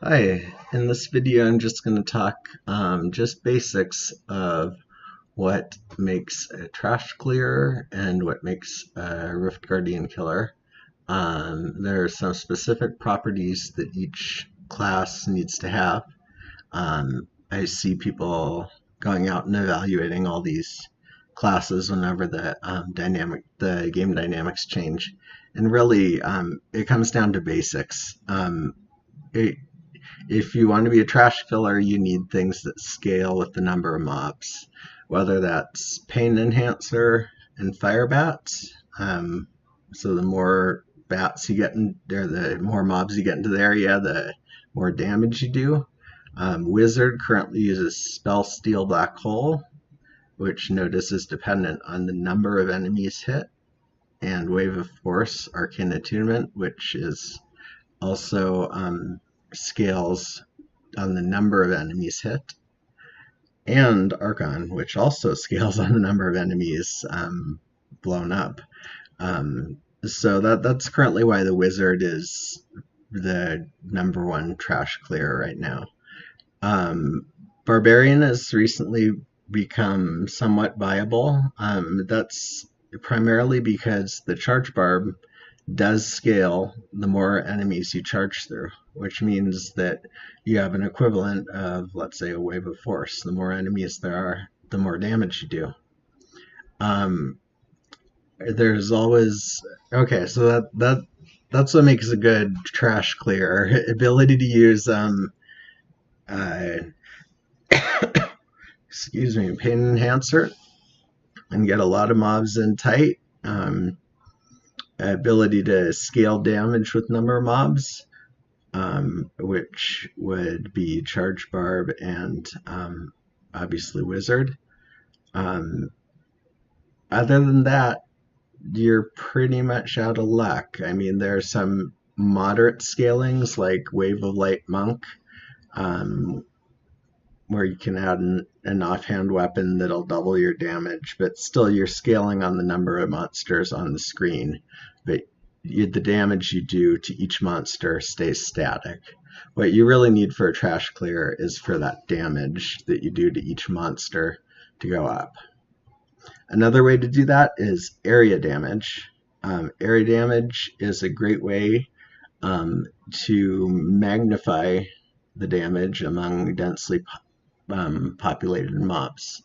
Hi, in this video I'm just going to talk just basics of what makes a trash clearer and what makes a Rift Guardian killer. There are some specific properties that each class needs to have. I see people going out and evaluating all these classes whenever the game dynamics change, and really it comes down to basics. It, if you want to be a trash killer, you need things that scale with the number of mobs, whether that's pain enhancer and fire bats. So the more bats you get in there, the more mobs you get into the area, the more damage you do. Wizard currently uses spell steal black hole, which notice is dependent on the number of enemies hit, and wave of force arcane attunement, which is also scales on the number of enemies hit, and Archon, which also scales on the number of enemies blown up. So that's currently why the Wizard is the #1 trash clearer right now. Barbarian has recently become somewhat viable. That's primarily because the charge barb does scale the more enemies you charge through, which means that you have an equivalent of, let's say, a wave of force. The more enemies there are, the more damage you do. There's always so that's what makes a good trash clear. Ability to use excuse me, pain enhancer and get a lot of mobs in tight. Ability to scale damage with number of mobs, which would be Charge Barb and obviously Wizard. Other than that, you're pretty much out of luck. I mean, there are some moderate scalings like Wave of Light Monk, where you can add an offhand weapon that'll double your damage, but still you're scaling on the number of monsters on the screen. But the damage you do to each monster stays static. What you really need for a trash clear is for that damage that you do to each monster to go up. Another way to do that is area damage. Area damage is a great way to magnify the damage among densely populated mobs.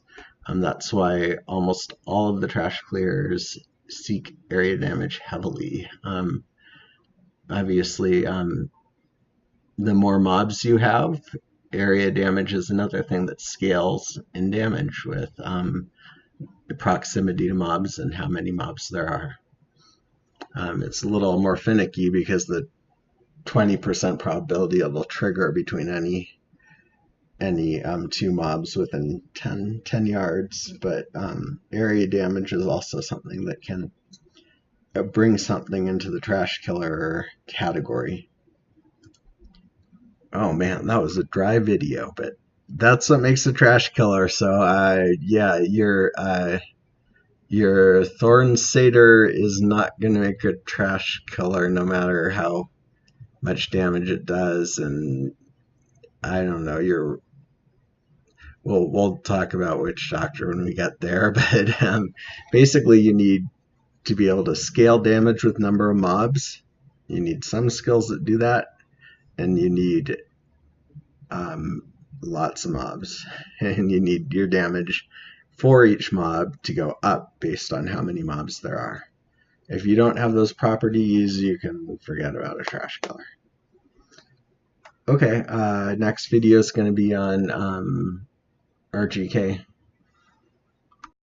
That's why almost all of the trash clearers seek area damage heavily. Obviously, the more mobs you have, area damage is another thing that scales in damage with the proximity to mobs and how many mobs there are. It's a little more finicky because the 20% probability it will trigger between any two mobs within 10 yards, but area damage is also something that can bring something into the trash killer category. Oh man, that was a dry video, but that's what makes a trash killer. So yeah, your Thorn Satyr is not going to make a trash killer no matter how much damage it does, and I don't know, we'll talk about Witch Doctor when we get there, but basically you need to be able to scale damage with number of mobs. You need some skills that do that, and you need lots of mobs, and you need your damage for each mob to go up based on how many mobs there are. If you don't have those properties, you can forget about a trash killer. Okay, next video is going to be on RGK.